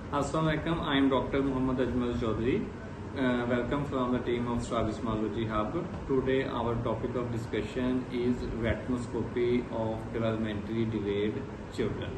Assalamualaikum. I am Dr. Muhammad Ajmal Chaudhary. Welcome from the team of Strabismology Hub. Today our topic of discussion is retinoscopy of developmentally delayed children.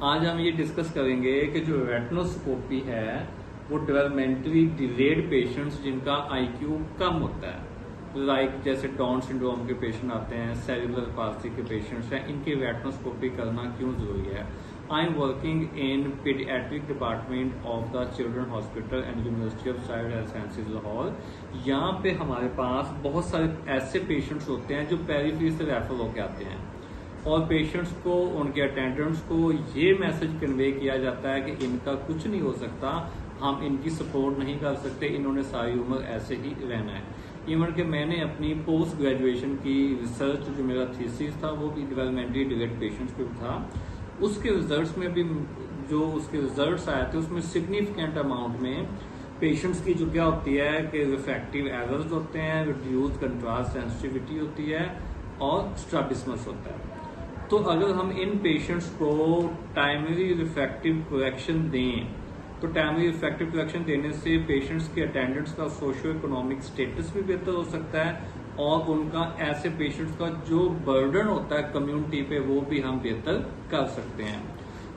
आज हम ये discuss करेंगे कि जो retinoscopy है वो developmentally delayed patients जिनका IQ कम होता है, लाइक जैसे डाउन सिंड्रोम के पेशेंट आते हैं, सेरिब्रल पाल्सी के पेशेंट्स हैं, इनकी रेटिनोस्कोपी करना क्यों जरूरी है। I am working in paediatric department of the children hospital and university of child health sciences Lahore. यहाँ पे हमारे पास बहुत सारे ऐसे पेशेंट्स होते हैं जो पेरिफेरी से रेफर होकर आते हैं और पेशेंट्स को, उनके अटेंडेंट्स को ये मैसेज कन्वे किया जाता है कि इनका कुछ नहीं हो सकता, हम इनकी सपोर्ट नहीं कर सकते, इन्होंने सारी उम्र ऐसे ही रहना है। इवन कि मैंने अपनी पोस्ट ग्रेजुएशन की रिसर्च, जो मेरा थीसिस था वो भी डेवलपमेंटली डिलेड पेशेंट्स पे था, उसके रिजल्ट्स में भी जो उसके रिजल्ट्स आए थे उसमें सिग्निफिकेंट अमाउंट में पेशेंट्स की जो क्या होती है कि रिफ्रैक्टिव एरर्स होते हैं, रिड्यूस कंट्रास्ट सेंसिटिविटी होती है और स्ट्रैबिस्मस होता है। तो अगर हम इन पेशेंट्स को टाइमली रिफ्रैक्टिव करेक्शन दें तो टाइमली रिफ्रैक्टिव करेक्शन देने से पेशेंट्स के अटेंडेंट्स का सोशियो इकोनॉमिक स्टेटस भी बेहतर हो सकता है और उनका ऐसे पेशेंट्स का जो बर्डन होता है कम्युनिटी पे वो भी हम बेहतर कर सकते हैं।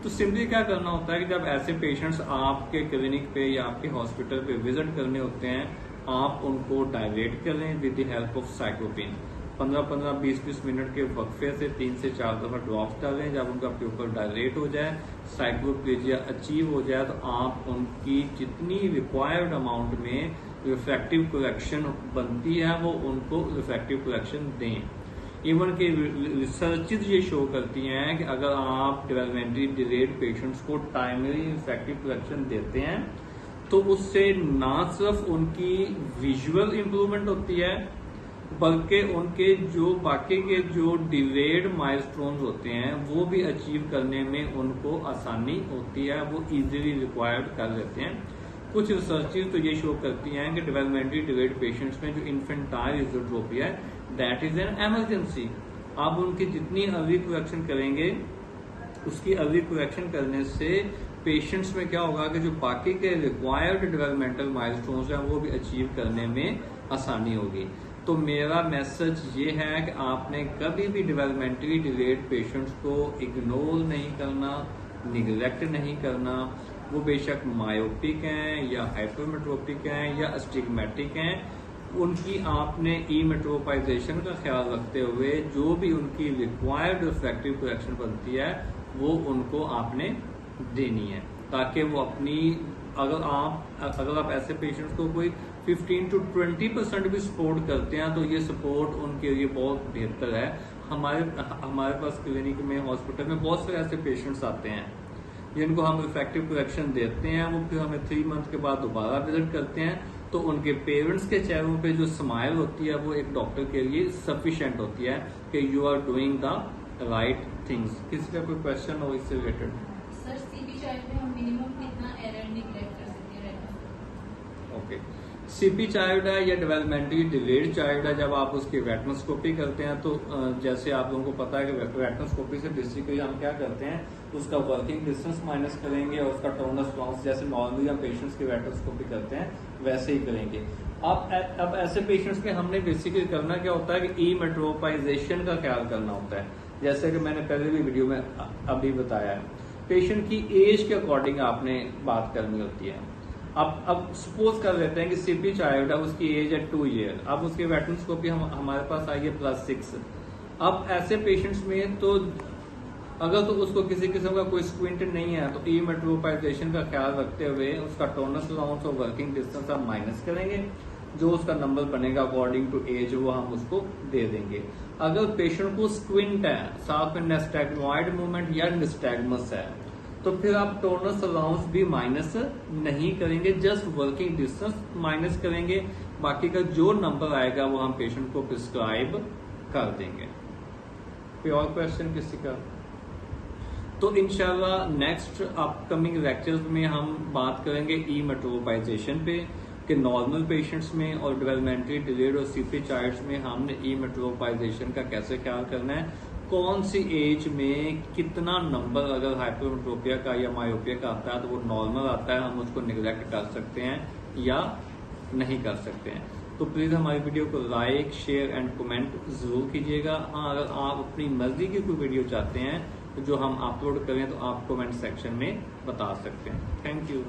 तो सिंपली क्या करना होता है कि जब ऐसे पेशेंट्स आपके क्लिनिक पे या आपके हॉस्पिटल पे विजिट करने होते हैं, आप उनको डायलेट करें with the help of cyclopin. 15-15, 20-20 minute के वक्फे से 3 से 4 दफा ड्रॉप्स डालें। जब उनका प्यूपल डायलेट हो जाए, साइक्लोप्लेजिया अचीव हो जाए, तो आप उनकी जितनी रिक्वायर्ड अमाउंट में रिफ्रैक्टिव करेक्शन बनती है वो उनको रिफ्रैक्टिव करेक्शन दें। इवन के रिसर्चेज ये शो करती हैं कि अगर आप डेवलपमेंटली डिलेड पेशेंट्स को टाइमली रिफ्रैक्टिव करेक्शन देते हैं तो उससे ना सिर्फ उनकी विजुअल इंप्रूवमेंट होती है बल्कि उनके जो बाकी के जो डिलेड माइलस्टोन्स होते हैं वो भी अचीव करने में उनको आसानी होती है, वो इजीली रिक्वायर्ड कर लेते हैं। कुछ रिसर्चेज तो ये शो करती हैं कि डेवलपमेंटली डिलेड पेशेंट्स में जो इन्फेंटाइल इज़ोट्रोपिया है दैट इज एन इमरजेंसी। आप उनकी जितनी अर्ली करेक्शन करेंगे उसकी अर्ली करेक्शन करने से पेशेंट्स में क्या होगा कि जो बाकी के रिक्वायर्ड डेवलपमेंटल माइलस्टोन्स हैं वो भी अचीव करने में आसानी होगी। तो मेरा मैसेज ये है कि आपने कभी भी डेवलपमेंटली डिलेड पेशेंट्स को इग्नोर नहीं करना, निगलेक्ट नहीं करना। वो बेशक मायोपिक हैं या हाइपरमेट्रोपिक हैं या अस्टिग्मेटिक हैं, उनकी आपने ईमेट्रोपाइजेशन का ख्याल रखते हुए जो भी उनकी रिक्वायर्ड रिफ्रैक्टिव करेक्शन बनती है वो उनको आपने देनी है, ताकि वो अपनी अगर आप ऐसे पेशेंट्स को कोई 15 to 20% भी सपोर्ट करते हैं तो ये सपोर्ट उनके लिए बहुत बेहतर है। हमारे पास क्लिनिक में, हॉस्पिटल में बहुत सारे ऐसे पेशेंट्स आते हैं जिनको हम रिफ्रैक्टिव करेक्शन देते हैं, वो फिर हमें 3 मंथ के बाद दोबारा विजिट करते हैं तो उनके पेरेंट्स के चेहरों पे जो स्माइल होती है वो एक डॉक्टर के लिए सफिशिएंट होती है कि you are doing the right things. किसी का कोई क्वेश्चन हो इससे रिलेटेड? सर, सीपी चाइल्ड में हम मिनिमम कितना एरर निगलेक्ट कर सकते हैं? ओके, सीपी चाइल्ड है या डेवलपमेंटली डिलेड चाइल्ड है, जब आप उसकी रेटिनोस्कोपी करते हैं तो जैसे आप लोगों को पता है कि रेटिनोस्कोपी से बेसिकली हम क्या करते हैं, उसका वर्किंग डिस्टेंस माइनस करेंगे और उसका टोनस लॉन्स जैसे नॉर्मली हम पेशेंट्स की रेटिनोस्कोपी करते हैं वैसे ही करेंगे। अब ऐसे पेशेंट्स में हमने बेसिकली करना क्या होता है कि ईमेट्रोपाइजेशन का ख्याल करना होता है, जैसे कि मैंने पहले भी वीडियो में अभी बताया है। पेशेंट की एज के अकॉर्डिंग आपने बात करनी होती है। अब सपोज कर लेते हैं कि सीपी चाइल्ड है, उसकी एज है 2 ईयर, अब उसकी रेटिनोस्कोपी हमारे पास आई है +6। अब ऐसे पेशेंट्स में तो अगर तो उसको किसी किस्म का कोई स्क्विंट नहीं है तो ईमेट्रोपाइजेशन का ख्याल रखते हुए उसका टोनस अलाउंस और वर्किंग डिस्टेंस हम माइनस करेंगे, जो उसका नंबर बनेगा अकॉर्डिंग टू एज वो हम उसको दे देंगे। अगर पेशेंट को स्क्विंट है, साथ में नेस्टैग्मोइड मूवमेंट या निस्टैग्मस है, तो फिर आप टोनस अलाउंस भी माइनस नहीं करेंगे, जस्ट वर्किंग डिस्टेंस माइनस करेंगे। बाकी का जो नंबर आएगा वो हम पेशेंट को प्रिस्क्राइब कर देंगे। कोई और क्वेश्चन किसी का? तो इंशाल्लाह नेक्स्ट अपकमिंग लेक्चर्स में हम बात करेंगे ईमेट्रोपाइजेशन पे कि नॉर्मल पेशेंट्स में और डेवलपमेंटली डिलेड और सीपी चाइल्ड्स में हमने ईमेट्रोपाइजेशन का कैसे ख्याल करना है, कौन सी एज में कितना नंबर अगर हाइपरमेट्रोपिया का या मायोपिया का आता है तो वो नॉर्मल आता है, हम उसको निगलेक्ट कर सकते हैं या नहीं कर सकते हैं। तो प्लीज हमारी वीडियो को लाइक, शेयर एंड कमेंट जरूर कीजिएगा। हाँ, अगर आप अपनी मर्जी की कोई वीडियो चाहते हैं तो जो हम अपलोड करें तो आप कमेंट सेक्शन में बता सकते हैं। Thank you.